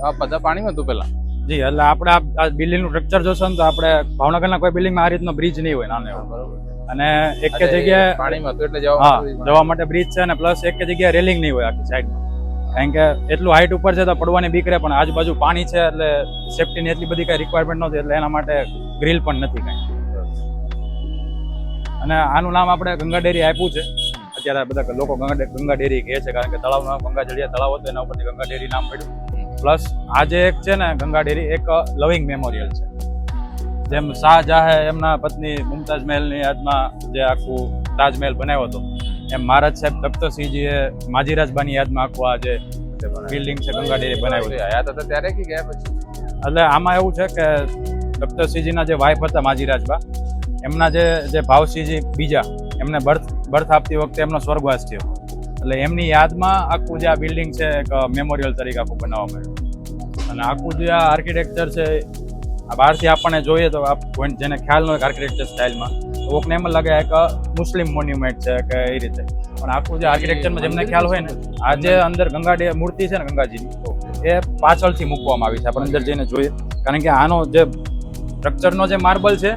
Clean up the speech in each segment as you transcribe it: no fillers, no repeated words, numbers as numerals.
આ બધા પાણીમાં હતું પેલા? જી, એટલે આપણે આ બિલ્ડિંગનું સ્ટ્રક્ચર જોશો ને તો આપણે ભાવનગરના કોઈ બિલ્ડિંગમાં આ રીતનો બ્રિજ નહીં હોય નાનો એવો. અને એક જગ્યાએ પાણીમાં હતું એટલે જવા માટે બ્રિજ છે અને પ્લસ એક જગ્યાએ રેલિંગ નહીં હોય આખી સાઈડમાં. કારણ કે એટલું હાઈટ ઉપર છે તો પડવાની બીક રહે, પણ આજુબાજુ પાણી છે એટલે સેફટીની એટલી બધી કઈ રિક્વાયરમેન્ટ નહોતી, એટલે એના માટે ગ્રીલ પણ નથી કઈ. અને આનું નામ આપણે ગંગા ડેરી આપ્યું છે. અત્યારે બધા લોકો ગંગા ડેરી કહે છે, કારણ કે તળાવનું ગંગા જળિયા તળાવ હતું, એના ઉપરથી ગંગા ડેરી નામ પડ્યું. પ્લસ આજે એક છે ને ગંગા ડેરી એક લવિંગ મેમોરિયલ છે. જેમ શાહજહાં એમના પત્ની મુમતાઝ મહેલની યાદમાં જે આખું તાજમહેલ બનાવ્યો હતો, એમ મહારાજ સાહેબ તખ્તસિંહજીએ માજીરાજબાની યાદમાં આખું આ જે બિલ્ડિંગ છે ગંગા ડેરી બનાવ્યું છે. આયા હતા ત્યારે કે ગયા પછી? એટલે આમાં એવું છે કે તખ્તસિંહજીના જે વાઇફ હતા માજીરાજબા, એમના જે ભાવસિંહજી બીજા, એમને બર્થ આપતી વખતે એમનો સ્વર્ગવાસ થયો, એટલે એમની યાદમાં આખું જે આ બિલ્ડિંગ છે એક મેમોરિયલ તરીકે આખું બનાવવામાં આવ્યું. અને આખું જે આ આર્કિટેક્ચર છે બહારથી આપણને જોઈએ તો જેને ખ્યાલ ન હોય આર્કિટેક્ચર સ્ટાઇલમાં, તો કોકને એમ લાગે એક મુસ્લિમ મોન્યુમેન્ટ છે કે એ રીતે, પણ આખું જે આર્કિટેક્ચરમાં જેમને ખ્યાલ હોય ને, આ જે અંદર ગંગા મૂર્તિ છે ને ગંગાજીની, એ પાછળથી મૂકવામાં આવી છે. આપણે અંદર જઈને જોઈએ, કારણ કે આનો જે સ્ટ્રક્ચરનો જે માર્બલ છે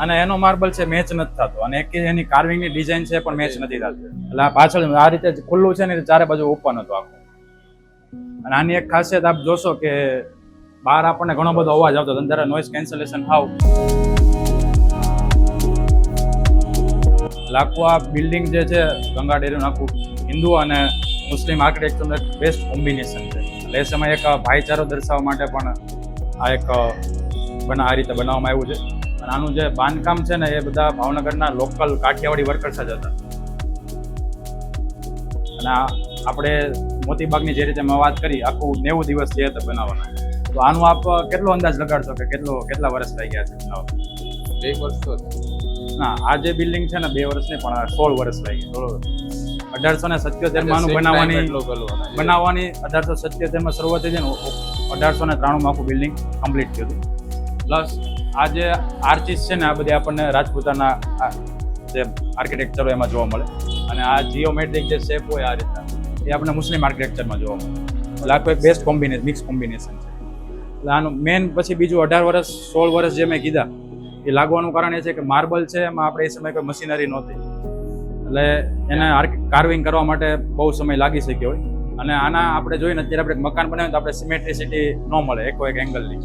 અને એનો માર્બલ છે મેચ નથી થતો, અને એક એની કાર્વિંગની ડિઝાઇન છે પણ મેચ નથી થતી. એટલે આ પાછળ આ રીતે ખુલ્લું છે ને ચારે બાજુ ઓપન હતું આખું. અને આની એક ખાસિયત આપ જોશો કે બહાર આપણને ઘણો બધો અવાજ આવતો, અંદર નોઇઝ કેન્સલેશન થાવ. આખું આ બિલ્ડિંગ જે છે ગંગા ડેરીનું આખું હિન્દુ અને મુસ્લિમ આર્કિટેક્ચરનું એક બેસ્ટ કોમ્બિનેશન છે. એટલે એ સમયે એક ભાઈચારો દર્શાવવા માટે પણ આ એક આ રીતે બનાવવામાં આવ્યું છે. અને આનું જે બાંધકામ છે ને એ બધા ભાવનગરના લોકલ કાઠિયાવાડી વર્કર્સ જ હતા. અને આપણે મોતીબાગની જે રીતે મેં વાત કરી, આખું 90 દિવસ જે હતા બનાવવાના, તો આનું આપ કેટલો અંદાજ લગાડશો કે કેટલા વર્ષ થઈ ગયા છે બનાવવા? 2 વર્ષ તો ના, આ જે બિલ્ડિંગ છે ને 2 વર્ષ નહીં પણ 16 વર્ષ થઈ ગયા. 1877 બનાવવાની 1877 માં શરૂઆત થઈ છે ને 1893 આખું બિલ્ડિંગ કમ્પ્લીટ થયું હતું. પ્લસ આ જે આર્ચિસ છે ને આ બધી આપણને રાજપૂતાના જે આર્કિટેક્ચરો એમાં જોવા મળે, અને આ જીઓમેટ્રિક જે શેપ હોય આ રીતના એ આપણે મુસ્લિમ આર્કિટેક્ચરમાં જોવા મળે. એટલે આખું એક બેસ્ટ મિક્સ કોમ્બિનેશન છે. એટલે આનું મેન પછી બીજું 18 વર્ષ 16 વર્ષ જે મેં કીધા એ લાગવાનું કારણ એ છે કે માર્બલ છે એમાં આપણે એ સમયે કોઈ મશીનરી નહોતી, એટલે એને કાર્વિંગ કરવા માટે બહુ સમય લાગી શક્યો હોય. અને આના આપણે જોઈને અત્યારે આપણે મકાન બનાવીએ તો આપણે સિમેટ્રિસિટી ન મળે એક એંગલની,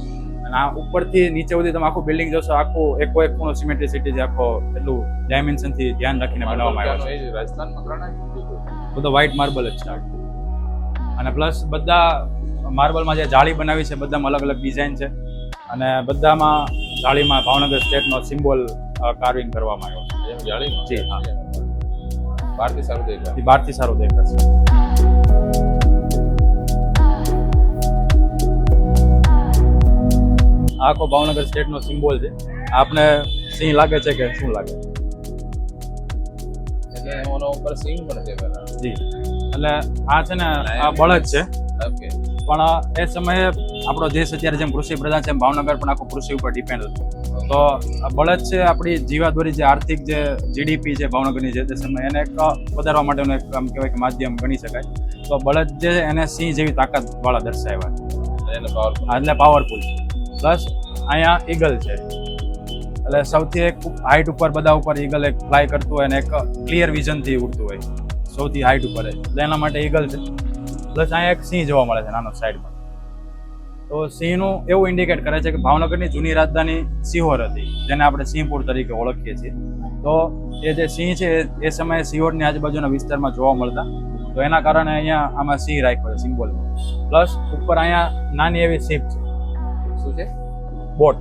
અને આ ઉપરથી નીચે સુધી તમે આખું બિલ્ડિંગ જોશો, આખું એક ખૂણો સિમેટ્રિસિટી જે આખો એટલું ડાયમેન્શનથી ધ્યાન રાખીને બનાવવામાં આવ્યો છે. રાજસ્થાનમાં બધો વ્હાઇટ માર્બલ જ છે. અને પ્લસ બધા માર્બલમાં જે જાળી બનાવી છે બધામાં અલગ અલગ ડિઝાઇન છે, અને બધામાં જાળીમાં ભાવનગર સ્ટેટનો સિમ્બોલ કાર્વિંગ કરવામાં આવ્યો છે. જાળીમાં? જી હા. બહારથી સારું દેખાય? બહારથી સારું દેખાશે. આખો ભાવનગર સ્ટેટનો સિમ્બોલ છે. આપને સિંહ લાગે છે કે શું લાગે? એટલે એનો ઉપર સિંહ પણ છે પેલા? જી, એટલે આ છે ને આ બળદ છે. ઓકે. પણ એ સમયે આપણો દેશ અત્યારે જેમ કૃષિ પ્રધાન છે એમ ભાવનગર પણ આખું કૃષિ ઉપર ડિપેન્ડ હતું. તો બળદ છે આપણી જીવાદોરી જે આર્થિક જે જીડીપી છે ભાવનગરની જે તે સમયે એને એક વધારવા માટેનું એક આમ કહેવાય કે માધ્યમ ગણી શકાય. તો બળદ જે એને સિંહ જેવી તાકાતવાળા દર્શાવ્યા એટલે પાવરફુલ. પ્લસ અહીંયા ઈગલ છે, એટલે સૌથી એક હાઈટ ઉપર બધા ઉપર ઈગલ એક ફ્લાય કરતું હોય અને એક ક્લિયર વિઝનથી ઉડતું હોય સૌથી હાઈટ ઉપર, એટલે એના માટે ઈગલ છે. પ્લસ અહીંયા એક સિંહ જોવા મળે છે નાનો સાઈડમાં. તો સિંહનું એવું ઇન્ડિકેટ કરે છે કે ભાવનગરની જૂની રાજધાની સિહોર હતી, જેને આપણે સિંહપુર તરીકે ઓળખીએ છીએ. તો એ જે સિંહ છે એ સમયે સિહોરની આજુબાજુના વિસ્તારમાં જોવા મળતા, તો એના કારણે અહીંયા આમાં સિંહ રાખ્યો છે સિમ્બોલમાં. પ્લસ ઉપર અહીંયા નાની એવી શીપ છે. શું છે? બોટ.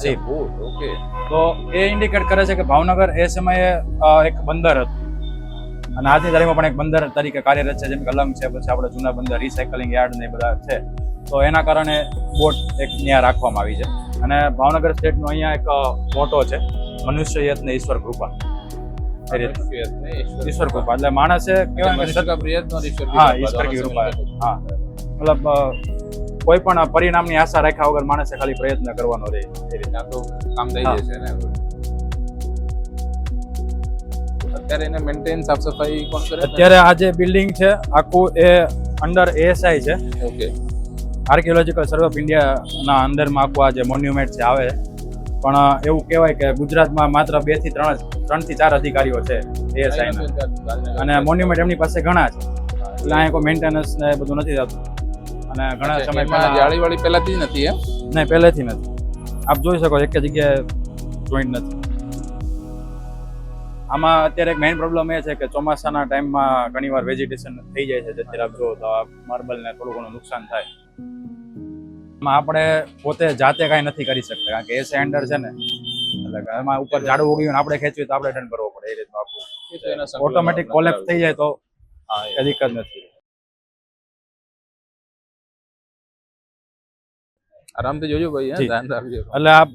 શીપ. ઓકે. તો એ ઇન્ડિકેટ કરે છે કે ભાવનગર એ સમયે એક બંદર હતું, અને આજની તારીખમાં પણ એક બંદર તરીકે કાર્યરત છે. જેમ કે અલંગ છે, પછી આપણે જૂના બંદર રિસાયકલિંગ યાર્ડ ને બધા છે. તો એના કારણે બોટ એક ત્યાં રાખવામાં આવી છે. અને ભાવનગર સ્ટેટનો અહીંયા એક મોટો છે, મનુષ્ય યત્ન ઈશ્વર કૃપા. એ રીતે ઈશ્વર કૃપા એટલે માણસે હા ઈશ્વર કી કૃપા. હા, મતલબ કોઈ પણ પરિણામની આશા રાખ્યા વગર માણસે ખાલી પ્રયત્ન કરવાનો રહે, એ રીતે તો કામ થઈ જશે ને. અત્યારે એને મેન્ટેન સાફ સફાઈ કોણ કરે? અત્યારે આ જે બિલ્ડિંગ છે આખું એ અંડર એએસઆઈ છે. ઓકે. આર્કિયોલોજીકલ સર્વે ઓફ ઇન્ડિયાના અંદરમાં આખું આ જે મોન્યુમેન્ટ છે આવે, પણ એવું કહેવાય કે ગુજરાતમાં માત્ર 2 થી 3 4 અધિકારીઓ છે ASI ના, અને મોન્યુમેન્ટ એમની પાસે ઘણા છે, એટલે અહીંયા કોઈ મેન્ટેનન્સ ને એ બધું નથી થતું. અને ઘણા સમય પહેલા જાળીવાળી પહેલાથી જ નથી એમ? નહીં, પહેલેથી નથી. આપ જોઈ શકો એક જગ્યાએ જોઈન્ટ નથી. આમાં અત્યારે એક મેઇન પ્રોબ્લેમ એ છે કે ચોમાસાના ટાઈમમાં ઘણીવાર વેજીટેશન થઈ જાય છે, જેથી આપ જો તો આ માર્બલને થોડું ઘણું નુકસાન થાય. એમાં આપણે પોતે જાતે કાંઈ નથી કરી શકતા, કારણ કે એ સેન્ડર છે ને, એટલે કે એમાં ઉપર ઝાડું ઉગી હોય આપણે ખેંચવી તો આપણે ટર્ન કરવો પડે. એ રીતનું આખું ઓટોમેટિક કોલેપ્સ થઈ જાય તો એ દિક્કત નથી. આરામથી જોજો ભાઈ, જી. ધ્યાન રાખજો. એટલે આપ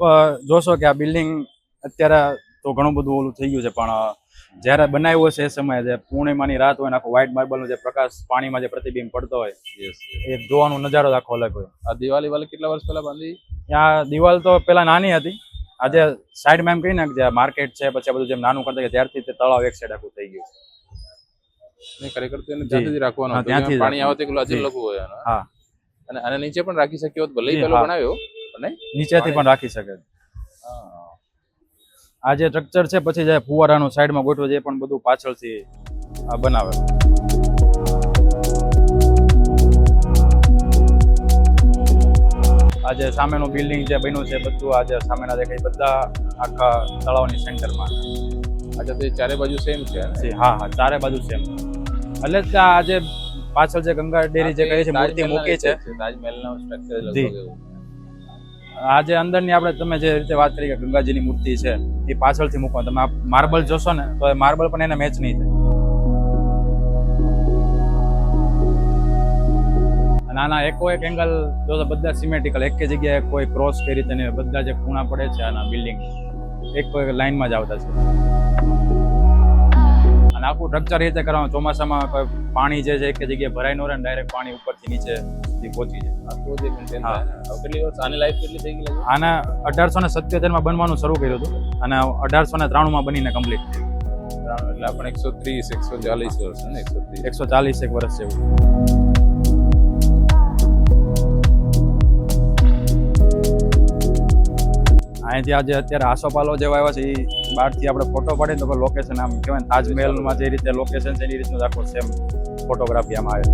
જોશો કે આ બિલ્ડિંગ અત્યારે તો ઘણું બધું ઓલું થઈ ગયું છે, પણ જ્યારે બનાવ્યું હશે એ સમયે જે પૂર્ણિમાની રાત હોય ને આખો વ્હાઇટ માર્બલનો જે પ્રકાશ પાણીમાં જે પ્રતિબિંબ પડતો હોય, એ જોવાનો નજારો જ આખો અલગ હોય. આ દિવાળી વાળી કેટલા વર્ષ પહેલા બાંધી? ત્યાં દિવાલ તો પેલા નાની હતી, આજે સાઈડમાં એમ કહીને જે માર્કેટ છે પછી બધું જેમ નાનું કરતા ત્યારથી તે તળાવ એક સાઈડ આખું થઈ ગયું છે. નહીં, ખરેખર તો એને ત્યાંથી રાખવાનું હા, હતું. ત્યાંથી જ પાણી આવે તો એકલું અજર જી. લખવું હોય એનો. હા, અને આને નીચે પણ રાખી શક્યો હોત, ભલે જી, પેલો હા. બનાવ્યો પણ નહીં. નીચેથી પણ રાખી શકે. આ જે સ્ટ્રક્ચર છે પછી જે ફુવારાનું સાઈડમાં ગોઠવે છે એ પણ બધું પાછળથી આ બનાવે. આ જે સામેનું બિલ્ડિંગ જે બન્યું છે બધું આ જે સામેના દેખાય બધા આખા તળાવની સેન્ટરમાં. અચ્છા, તો એ ચારે બાજુ સેમ છે ને? હા હા, ચારે બાજુ સેમ. એટલે જ આ જે પાછળ જે ગંગા ડેરી જે કહે છે મૂર્તિ મૂકી છે, તાજમહેલનો સ્ટ્રક્ચર જી. લગભગ એવું. આ જે અંદરની આપણે તમે જે રીતે વાત કરી કે ગંગાજીની મૂર્તિ છે એ પાછળથી મૂકવા, તમે આ માર્બલ જોશો ને તો એ માર્બલ પણ એને મેચ નહીં થાય. અને આના એકો એક એંગલ જો બધા સિમેટ્રિકલ એક જગ્યાએ કોઈ ક્રોસ કરી રીતે નહીં, બધા જે ખૂણા પડે છે આના બિલ્ડિંગ એક લાઈનમાં જ આવતા છે. અને આખું સ્ટ્રક્ચર એ રીતે કરવાનું ચોમાસામાં કોઈ પાણી જે છે એક જગ્યાએ ભરાઈ ન રહે ને ડાયરેક્ટ પાણી ઉપરથી નીચે સુધી પહોંચી જાય. આખું જે maintain હા. થાય ને. હવે કેટલી વર્ષ આની લાઈફ કેટલી થઈ ગઈ લાગે? આના 1877 બનવાનું શરૂ કર્યું હતું અને 1893 બનીને કમ્પ્લીટ થયું. એટલે આપણે 130 140 વર્ષ ને? 130 140 એક વર્ષ જેવું. અહીંથી આજે અત્યારે આસોપાલો જેવા આવ્યા છે એ બહારથી આપણે ફોટો પાડીએ તો લોકેશન આમ કહેવાય ને તાજમહેલમાં જે રીતે લોકેશન છે એની રીતનું જ આખો સેમ ફોટોગ્રાફી આમાં આવે.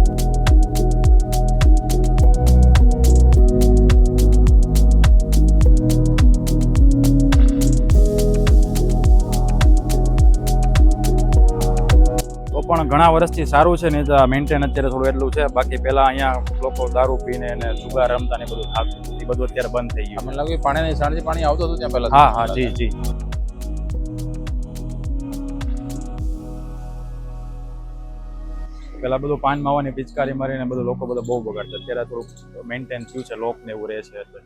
તો પણ ઘણા વર્ષથી સારું છે ને મેન્ટેન અત્યારે થોડું એટલું છે. બાકી પહેલા અહીંયા લોકો દારૂ પીને અને જુગાર રમતા ને બધું થતું, એ બધું અત્યારે બંધ થઈ ગયું. મને લાગે પાણી સાંજે પાણી આવતું હતું ત્યાં પહેલા. હા હા, જી જી. પેલા બધું પાન માવાની પિચકારી મારીને બધું લોકો બધું બહુ બગાડતા, અત્યારે થોડુંક મેન્ટેન થયું છે, લોક ને એવું રહે છે એટલે.